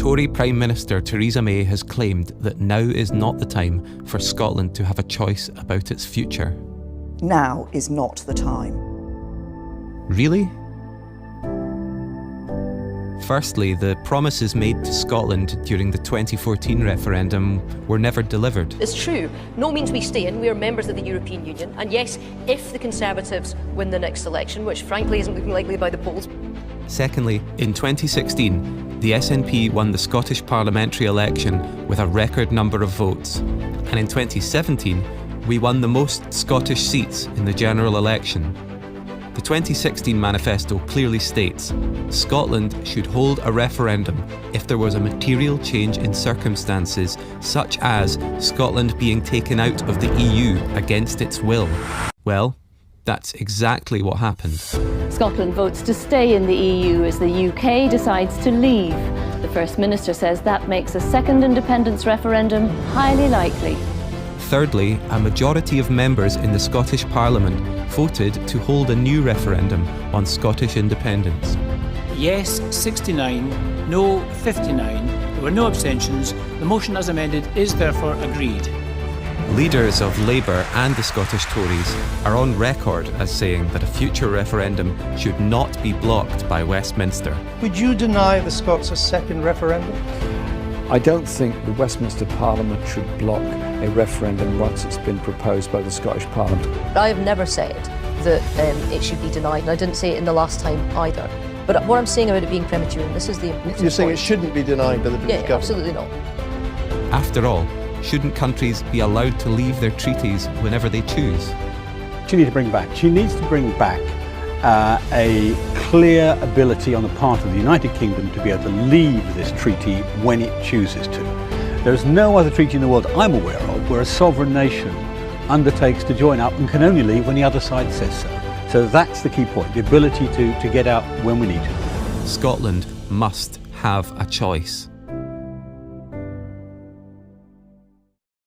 Tory Prime Minister Theresa May has claimed that now is not the time for Scotland to have a choice about its future. Now is not the time. Really? Firstly, the promises made to Scotland during the 2014 referendum were never delivered. It's true, no means we stay in, we are members of the European Union, and yes, if the Conservatives win the next election, which frankly isn't looking likely by the polls. Secondly, in 2016, the SNP won the Scottish parliamentary election with a record number of votes. And in 2017, we won the most Scottish seats in the general election. The 2016 manifesto clearly states Scotland should hold a referendum if there was a material change in circumstances, such as Scotland being taken out of the EU against its will. Well, that's exactly what happened. Scotland votes to stay in the EU as the UK decides to leave. The First Minister says that makes a second independence referendum highly likely. Thirdly, a majority of members in the Scottish Parliament voted to hold a new referendum on Scottish independence. Yes, 69, no, 59. There were no abstentions. The motion as amended is therefore agreed. Leaders of Labour and the Scottish Tories are on record as saying that a future referendum should not be blocked by Westminster. Would you deny the Scots a second referendum? I don't think the Westminster Parliament should block a referendum once it's been proposed by the Scottish Parliament. I have never said that it should be denied, and I didn't say it in the last time either. But what I'm saying about it being premature, and this is the important You're saying point. it shouldn't be denied by the British government? Absolutely not. After all, shouldn't countries be allowed to leave their treaties whenever they choose? She needs to bring back a clear ability on the part of the United Kingdom to be able to leave this treaty when it chooses to. There is no other treaty in the world I'm aware of where a sovereign nation undertakes to join up and can only leave when the other side says so. So that's the key point, the ability to get out when we need to. Scotland must have a choice.